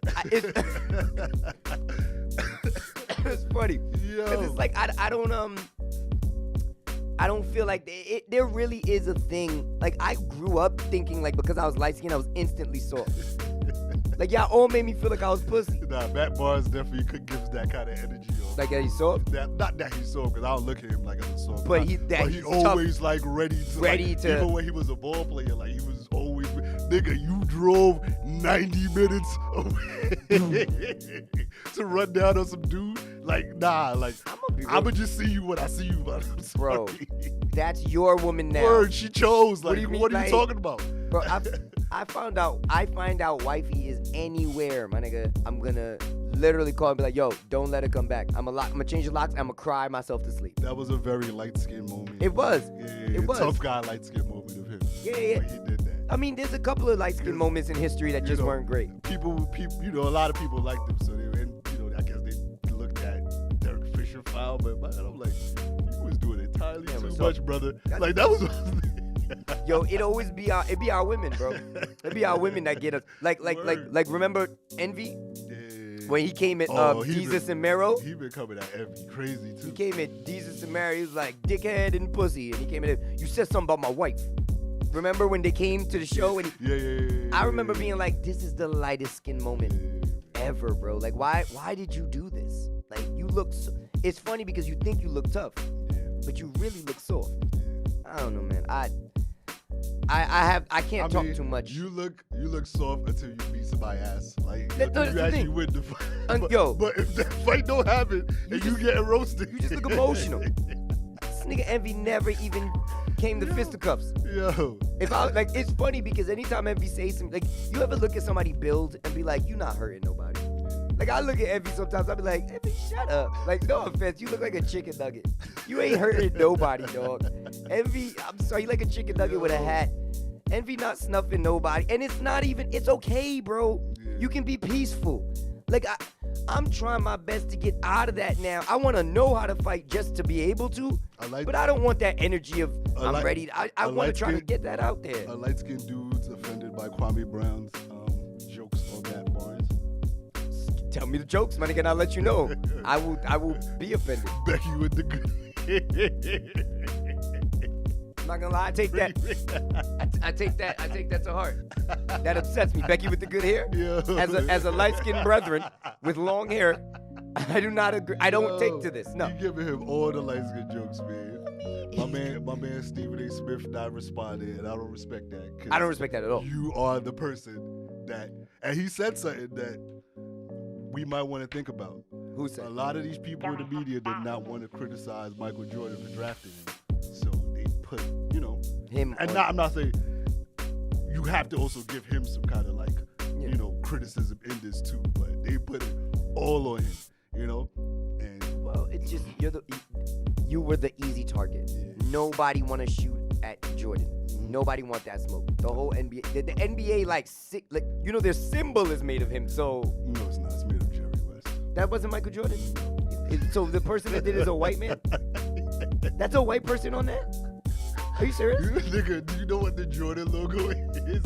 It's funny. Yo. 'Cause it's like I don't feel like there really is a thing. Like, I grew up thinking, like, because I was light-skinned, I was instantly soft. Like, y'all all made me feel like I was pussy. Nah, Matt Barnes definitely gives that kind of energy. Like that he's soft? Not that he's soft, because I don't look at him like I'm soft. But he always, tough. Like, ready to. Even when he was a ball player, like, he was always, nigga, you drove 90 minutes away to run down on some dude. Like, nah, like, I'ma just see you when I see you, but I'm sorry. Bro, that's your woman now. Word, she chose. Like, what are you talking about? Bro, I find out wifey is anywhere, my nigga. I'm gonna literally call and be like, yo, don't let her come back. I'm gonna change the locks. I'm gonna cry myself to sleep. That was a very light-skinned moment. It was. Yeah, it was. Tough guy light-skinned moment of him. Yeah. When he did that. I mean, there's a couple of light-skinned moments in history that just weren't great. People, a lot of people liked him, so I guess they looked at Derek Fisher foul, but I'm like, you was doing entirely too much, brother. Like, that was. Yo, it'd be our women, bro. It'd be our women that get us. Like remember Envy? Yeah. When he came at Jesus and Mero? He been coming at Envy crazy too. He came at Jesus and Mero. He was like, dickhead and pussy. And he came at him. You said something about my wife. Remember when they came to the show? And yeah. I remember being like, this is the lightest skin moment ever, bro. Like, why did you do this? Like, you look it's funny because you think you look tough, but you really look soft. I don't know, man. I can't talk too much. You look soft until you beat somebody's ass. Like, that's you actually win the fight. But if that fight don't happen and you getting roasted, you just look emotional. This nigga Envy never even came to fisticuffs. Yo. It's funny because anytime Envy says something, like, you ever look at somebody build and be like, you not hurting nobody. Like, I look at Envy sometimes, I be like, Envy, shut up. Like, no offense, you look like a chicken nugget. You ain't hurting nobody, dog. Envy, I'm sorry, you like a chicken nugget with a hat. Envy not snuffing nobody. And it's okay, bro. You can be peaceful. Like, I'm trying my best to get out of that now. I want to know how to fight just to be able to. But I don't want that energy of, I'm ready. I want to try to get that out there. A light-skinned dude's offended by Kwame Brown's jokes on Matt Barnes. Tell me the jokes, my nigga, and I'll let you know. I will be offended. Becky with the good. not gonna lie, I take that. I take that to heart. That upsets me. Becky with the good hair. Yeah. As a light-skinned brethren with long hair, I do not agree. I don't take to this. No. You giving him all the light skin jokes, man. My man Stephen A. Smith not responded, and I don't respect that. I don't respect that at all. You are the person that, and he said something that we might want to think about. Who said? A lot of these people in the media did not want to criticize Michael Jordan for drafting him, so they put, him. And I'm not saying you have to also give him some kind of criticism in this too, but they put it all on him, And well, it's just you were the easy target. Yeah. Nobody want to shoot at Jordan. Nobody want that smoke. The whole NBA, the NBA, their symbol is made of him. So no, it's not. It's made of Jerry West. That wasn't Michael Jordan. So the person that did it is a white man. That's a white person on that. Are you serious? Nigga, do you know what the Jordan logo is?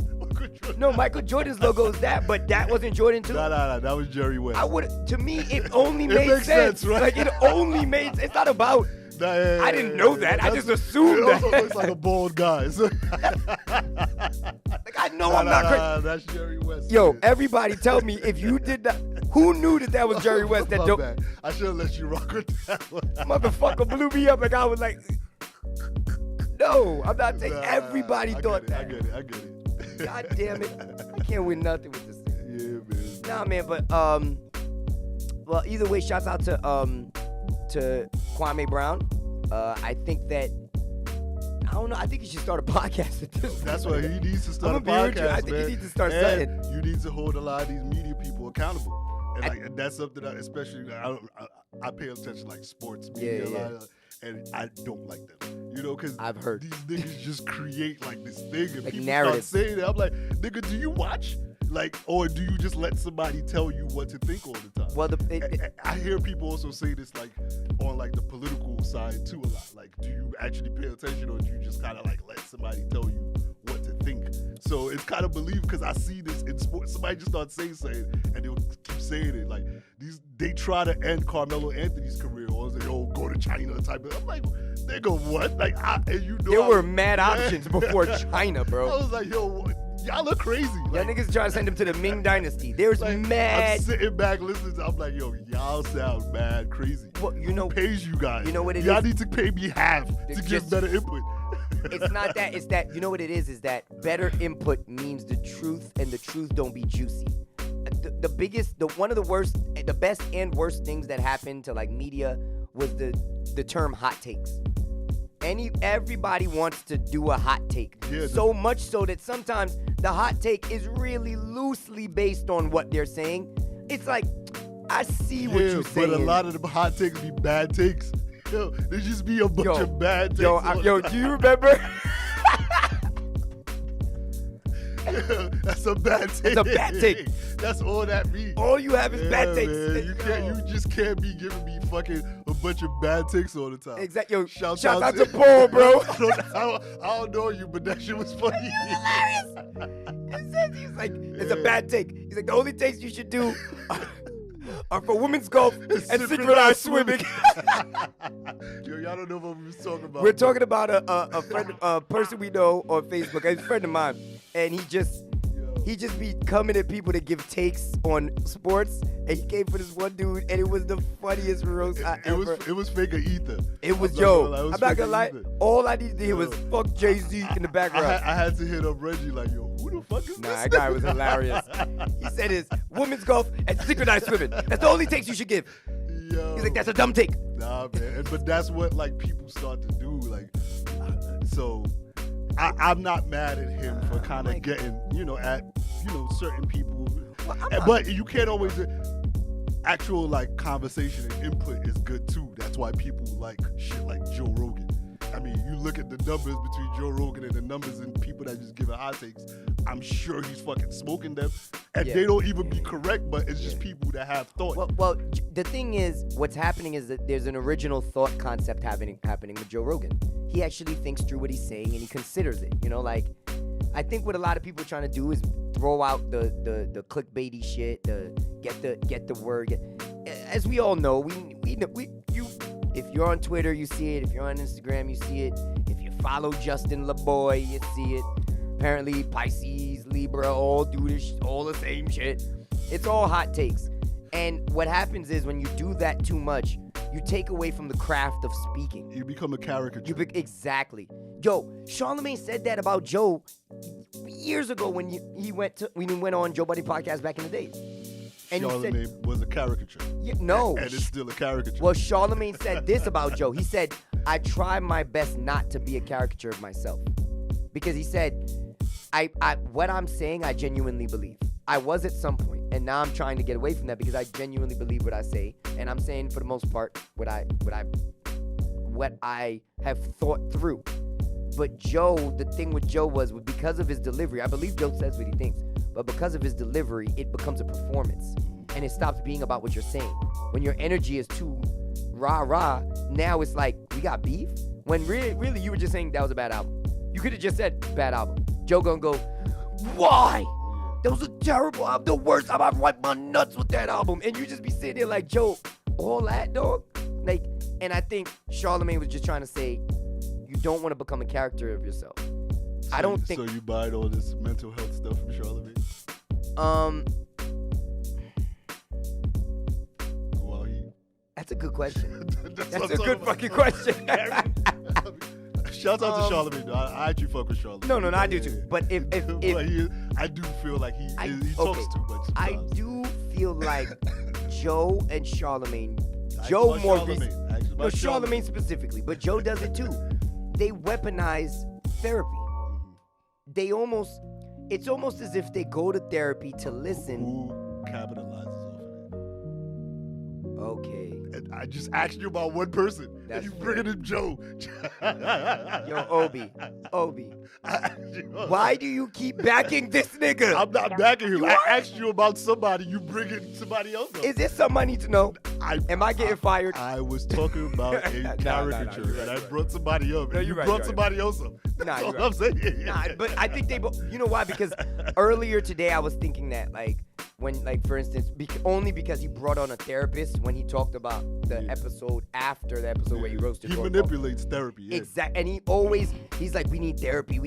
No, Michael Jordan's logo is that, but that wasn't Jordan too. No, that was Jerry West. To me, it only made sense. Right? Like it only made. It's not about. I didn't know that. I just assumed that. It also looks like a bald guy. So. I know I'm not crazy. That's Jerry West. Yo, man. Everybody tell me if you did that. Who knew that was Jerry West? That dope. I should have let you rock with that one. Motherfucker blew me up. Like I was like, no, I'm not taking. Everybody thought that. I get it. God damn it. I can't win nothing with this thing. Yeah, man. Nah, man, but well, either way, shouts out to Kwame Brown. I think that I don't know. I think you should start a podcast at this point. That's what he needs to start a podcast. I think you need to start something. something. You need to hold a lot of these media people accountable. And that's something that, especially, I pay attention like sports media, and I don't like them. Because I've heard these niggas just create like this thing, and like people narrative. start saying it. I'm like, nigga, do you watch? Or do you just let somebody tell you what to think all the time? Well, I hear people also say this on the political side too a lot. Like, do you actually pay attention, or do you just kind of let somebody tell you what to think? So it's kind of believable because I see this in sports. Somebody just starts saying something, and they'll keep saying it. Like they try to end Carmelo Anthony's career, or say, "Oh, go to China," type of. I'm like, nigga, what? There were mad options before China, bro. I was like, yo, what? Y'all look crazy. Y'all niggas trying to send him to the Ming Dynasty. There's mad. I'm sitting back listening. I'm like, yo, y'all sound mad crazy. Well, Who pays you guys? You know what it y'all is? need to pay me half to give better input. It's not that. It's that. You know what it is? Is that better input means the truth, and the truth don't be juicy. One of the worst, the best and worst things that happened to media was the term hot takes. Everybody wants to do a hot take. Yeah, so much so that sometimes the hot take is really loosely based on what they're saying. It's like, I see what you're saying. But a lot of the hot takes be bad takes. Yo, there just be a bunch of bad takes. Yo, do you remember? That's a bad take. It's a bad take. That's all that means. All you have is bad takes. Man. You just can't be giving me fucking a bunch of bad takes all the time. Exactly. Yo, shout out to Paul, bro. I don't know you, but that shit was funny. Hilarious. He's like, it's a bad take. He's like, the only takes you should do are for women's golf and synchronized swimming. Yo, y'all don't know what we was talking about. We're talking about a friend, a person we know on Facebook, a friend of mine, and he just be coming at people to give takes on sports, and he came for this one dude, and it was the funniest roast ever. It was fake ether. It was I'm not gonna lie. All I needed to hear was "fuck Jay-Z" in the background. I had to hit up Reggie like, yo, who the fuck is this? That guy was hilarious. He said it's women's golf and synchronized swimming. That's the only takes you should give. Yo. He's like, that's a dumb take. Nah, man. But that's what people start to do. So I'm not mad at him for kind of getting, at certain people. But you can't always. Actual conversation and input is good too. That's why people like shit like Joe Rogan. I mean, you look at the numbers between Joe Rogan and the numbers and people that just give it hot takes. I'm sure he's fucking smoking them, and they don't even be correct. But it's just people that have thought. Well, the thing is, what's happening is that there's an original thought concept happening with Joe Rogan. He actually thinks through what he's saying and he considers it. I think what a lot of people are trying to do is throw out the clickbaity shit, get the word. As we all know, if you're on Twitter, you see it. If you're on Instagram, you see it. If you're follow Justin LeBoy, you see it. Apparently Pisces, Libra, all do this, all the same shit. It's all hot takes. And what happens is when you do that too much, you take away from the craft of speaking. You become a caricature. Exactly. Yo, Charlamagne said that about Joe years ago when he went on Joe Budden podcast back in the day. And Charlamagne was a caricature. Yeah, no. And it's still a caricature. Well, Charlamagne said this about Joe. He said, I try my best not to be a caricature of myself. Because he said, what I'm saying, I genuinely believe. I was at some point, and now I'm trying to get away from that because I genuinely believe what I say, and I'm saying for the most part what I have thought through. But Joe, the thing with Joe was because of his delivery. I believe Joe says what he thinks, but because of his delivery, it becomes a performance, and it stops being about what you're saying. When your energy is too rah, now it's like we got beef. When really you were just saying that was a bad album. You could have just said bad album. Joe gonna go, why? That was a terrible album, the worst album. I've wiped my nuts with that album. And you just be sitting there like, Joe, all that, dog? Like, and I think Charlamagne was just trying to say, you don't want to become a character of yourself. I don't think. So you buy all this mental health stuff from Charlamagne? Well, that's a good question. That's a good about. fucking question. Shout out to Charlamagne. I actually fuck with Charlamagne. No, I do too. But if I do feel like he talks too much. Sometimes. I do feel like Joe and Charlamagne. Joe more recently. No, Charlamagne specifically, but Joe does it too. They weaponize therapy. Mm-hmm. It's almost as if they go to therapy to listen. Who capitalizes off of it? Okay. And I just asked you about one person. That's and you bringing in Joe. Yo, Obi. Why do you keep backing this nigga? I'm not backing him. I asked you about somebody. You bringing somebody else up. Is this something I need to know? Am I getting fired? I was talking about a caricature, and I brought somebody up. And you brought somebody else up. That's all I'm saying. But I think they both. You know why? Because earlier today I was thinking that, like, when, like, for instance, only because he brought on a therapist when he talked about the episode after the episode where he roasted. He manipulates therapy. Yeah. Exactly, and he's like, we need therapy.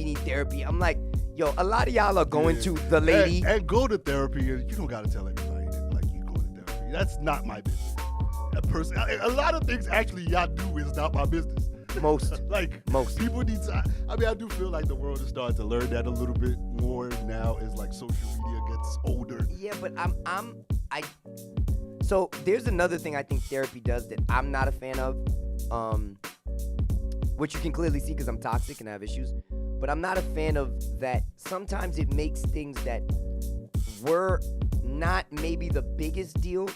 I'm like, yo, a lot of y'all are going to the lady and go to therapy, and you don't gotta tell everybody that, like, you go to therapy. That's not my business. A lot of things actually y'all do is not my business. Most people need to. I mean, I do feel like the world is starting to learn that a little bit more now as like social media gets older. Yeah, but so there's another thing I think therapy does that I'm not a fan of, which you can clearly see because I'm toxic and I have issues. But I'm not a fan of that. Sometimes it makes things that were not maybe the biggest deal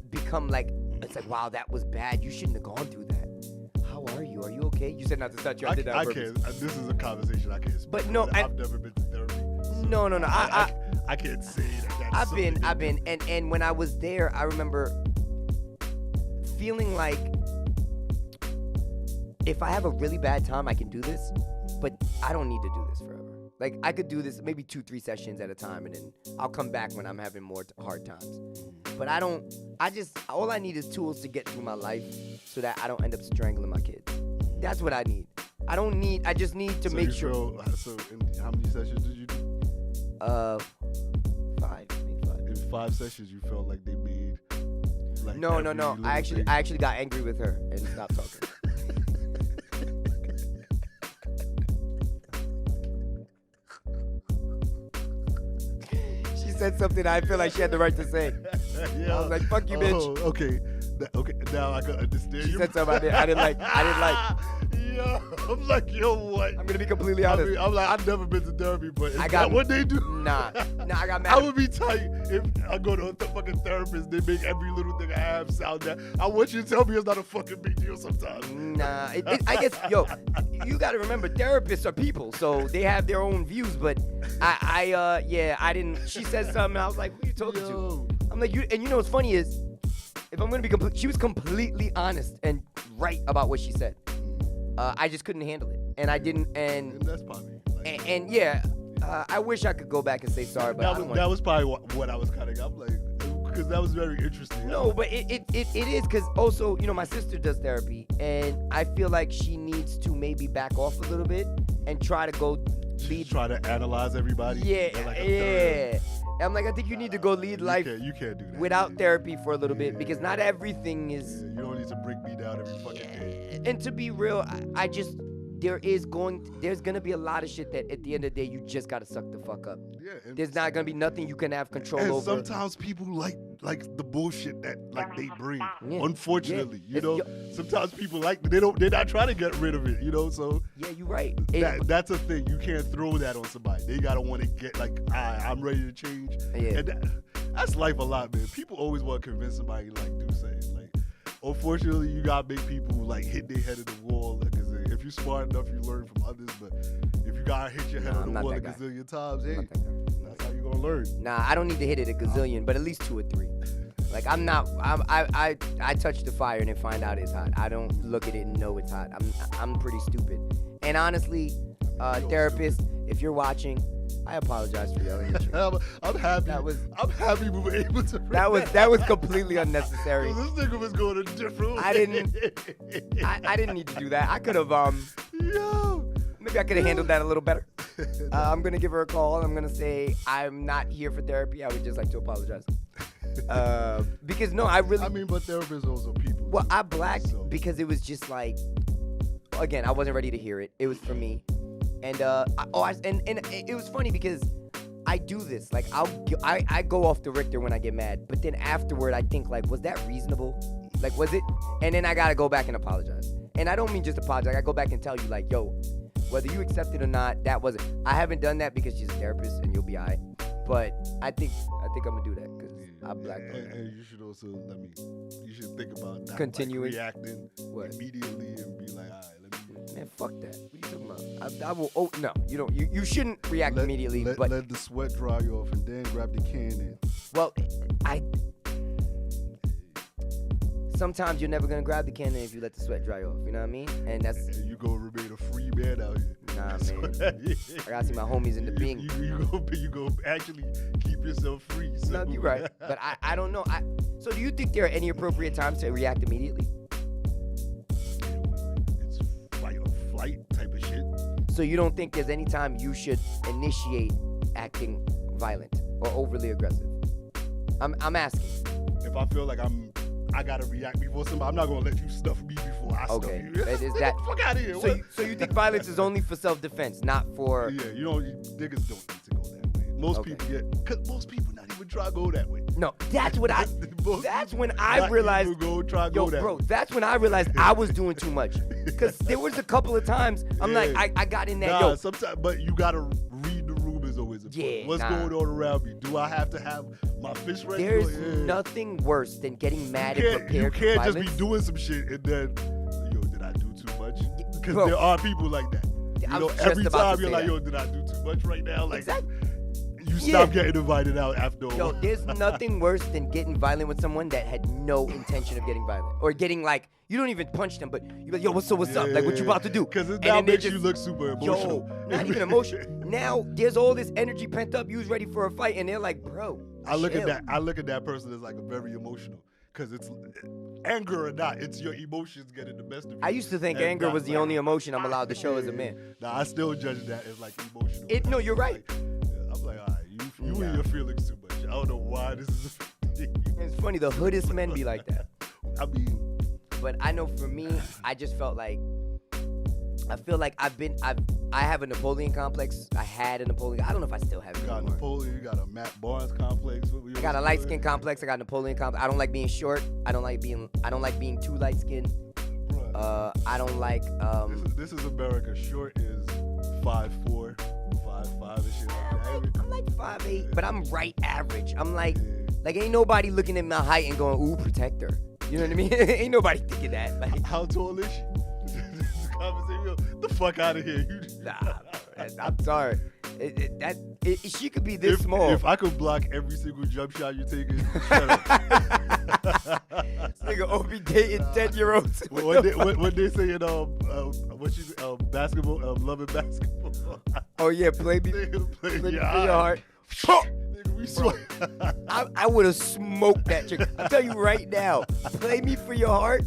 become like, it's like, wow, that was bad. You shouldn't have gone through that. How are you? Are you okay? You said not to touch you. I did that on purpose. Can't. This is a conversation I can't speak. But no, I've never been to therapy. So no. I can't say that. I've been, and when I was there, I remember feeling like if I have a really bad time, I can do this, but I don't need to do this forever. Like, I could do this maybe 2-3 sessions at a time, and then I'll come back when I'm having more hard times. But all I need is tools to get through my life so that I don't end up strangling my kids. That's what I need. I just need to make sure. So how many sessions did you do? 5, maybe 5. In 5 sessions, you felt like they made, like, No. I actually got angry with her and stopped talking. Said something I feel like she had the right to say. I was like, fuck you, bitch. Okay. Now I can understand. She said something I didn't like. Yo, I'm like, yo, what? I'm gonna be completely honest. I'm like, I've never been to therapy, but is that what they do? Nah, I got mad. I would be tight if I go to a fucking therapist. They make every little thing I have sound that. I want you to tell me it's not a fucking big deal sometimes. Nah, I guess, yo, you gotta remember, therapists are people, so they have their own views. But I didn't. She said something. I was like, who you talking to? I'm like, and you know what's funny is, if I'm gonna be complete, she was completely honest and right about what she said. I just couldn't handle it, and I didn't. And that's probably. I wish I could go back and say sorry, but that was probably what I was kind of. I'm like, because that was very interesting. No, but it is because also, you know, my sister does therapy, and I feel like she needs to maybe back off a little bit and try to go lead. Try to analyze everybody. Yeah. I'm like, I think you need to go lead life. You can't do that without therapy for a little bit, because not everything is. You don't need to break me down every fucking day. And to be real, I just there's gonna be a lot of shit that at the end of the day you just gotta suck the fuck up. Yeah. There's not gonna be nothing you can have control and over. Sometimes people like the bullshit that like they bring. Yeah. Unfortunately, Yeah. you know, sometimes people like they're not trying to get rid of it. You know, so yeah, you're right. That's a thing. You can't throw that on somebody. They gotta want to get like, I'm ready to change. Yeah. And that's life a lot, man. People always want to convince somebody like do something. Like, unfortunately, you gotta make people like hit their head in the wall. Like, if you're smart enough, you learn from others. But if you gotta hit your head on the wall a gazillion times, hey, that's how you gonna learn. Nah, I don't need to hit it a gazillion, but at least 2 or 3. Like I touch the fire and then find out it's hot. I don't look at it and know it's hot. I'm pretty stupid. And honestly, therapist, if you're watching, I apologize for yelling at you. I'm happy. I'm happy we were able to. That was completely unnecessary. This nigga was going a different way. I didn't need to do that. I could have Yo. Maybe I could have handled that a little better. I'm gonna give her a call. I'm gonna say I'm not here for therapy. I would just like to apologize. Because no, I mean, but therapists also people. Well, I blacked because it was just like, again, I wasn't ready to hear it. It was for me, and it was funny because I do this. Like I go off the Richter when I get mad, but then afterward I think like, was that reasonable? Like, was it? And then I gotta go back and apologize. And I don't mean just apologize. I go back and tell you like, yo, whether you accept it or not, that wasn't. I haven't done that because she's a therapist and you'll be alright. But I think I'm gonna do that because I blacked out. And you should also, you should think about not continuing reacting immediately and be like, all right, let me. Man, fuck that. What are you talking about? I will. Oh no, you don't. You shouldn't react immediately. But let the sweat dry off and then grab the can in. Well, sometimes you're never gonna grab the cannon if you let the sweat dry off. You know what I mean? And and you gonna remain a free man out here. Nah, man. I gotta see my homies in the Bing. You go actually keep yourself free. So. No, you're right. But I don't know. So do you think there are any appropriate times to react immediately? It's fight or flight type of shit. So you don't think there's any time you should initiate acting violent or overly aggressive? I'm asking. If I feel like I gotta react before somebody, I'm not gonna let you stuff me before I stuff you. Is that fuck out of here? So you think violence is only for self-defense, not for? Yeah, niggas don't need to go that way. Most people not even try to go that way. No, that's what that's when I realized. Go that way. That's when I realized I was doing too much. Because there was a couple of times I'm like, I got in there. Sometimes, but you gotta read the room is always important. What's going on around me? Do I have to have my fist ready? There's nothing worse than getting mad and prepared. You can't for just be doing some shit and then, did I do too much? Because there are people like that. Every time you're like, did I do too much right now? Like, exactly. You stop getting invited out after a while. There's nothing worse than getting violent with someone that had no intention of getting violent. Or getting like, you don't even punch them, but you're like, yo, what's up? Like, what you about to do? Because it now makes you look super emotional. Not even emotional. Now, there's all this energy pent up. You was ready for a fight, and they're like, bro, I look at that person as like a very emotional. Because it's anger or not, it's your emotions getting the best of you. I used to think anger was the only emotion I'm allowed to show as a man. Nah, I still judge that as like emotional. No, you're right. I'm like, all right, you and your feelings too much. I don't know why this is. It's funny, the hoodest men be like that. I mean, but I know for me, I just felt like I feel like I have a Napoleon complex. I had a Napoleon. I don't know if I still have it anymore. You got Napoleon. You got a Matt Barnes complex. I got a light skin complex. I got Napoleon complex. I don't like being short. I don't like being too light skinned. I don't like. This is America. Short is 5'4", 5'5" and shit like that. I'm like 5'8", but I'm right average. I'm like ain't nobody looking at my height and going, ooh, protect her. You know what I mean? Ain't nobody thinking that. Like, how tall is she? The fuck out of here. Nah, I'm sorry. She could be this small. If I could block every single jump shot you're taking, shut up. This nigga Obi dating 10-year-olds. When they say in basketball, loving basketball. Oh yeah, play me for your heart. Nigga, we swear. I would have smoked that chick. I'll tell you right now. Play me for your heart.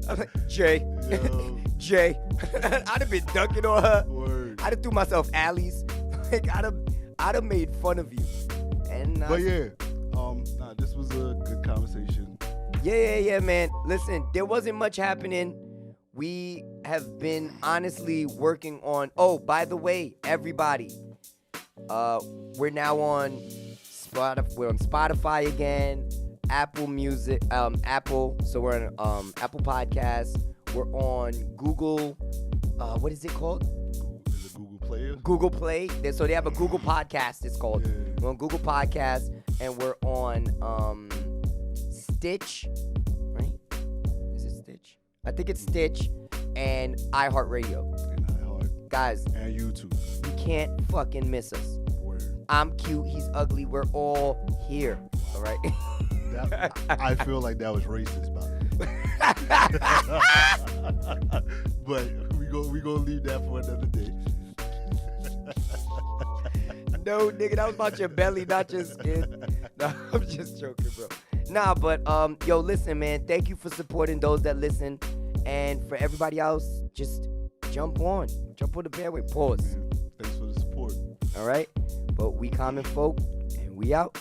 I'm like, Jay. Jay. I'd have been dunking on her. Word. I'd have threw myself alleys. Like, I'd have made fun of you. And but yeah, this was a good conversation. Yeah, man. Listen, there wasn't much happening. We have been honestly working on. Oh, by the way, everybody, we're now on Spotify. We're on Spotify again, Apple Music, Apple. So we're on Apple Podcasts. We're on Google. What is it called? Is it Google Play? Google Play. So they have a Google Podcast. It's called. Yeah. We're on Google Podcasts, and we're on Stitch. Right? Is it Stitch? I think it's Stitch and iHeartRadio. Guys. And YouTube. You can't fucking miss us. Word. I'm cute. He's ugly. We're all here. All right? I feel like that was racist, by the way. But we gonna leave that for another day. No, nigga, that was about your belly, not your skin. No, I'm just joking, bro. Nah, but yo, listen, man. Thank you for supporting those that listen, and for everybody else, just jump on the bandwagon. Pause. Thanks for the support. All right, but we common folk, and we out.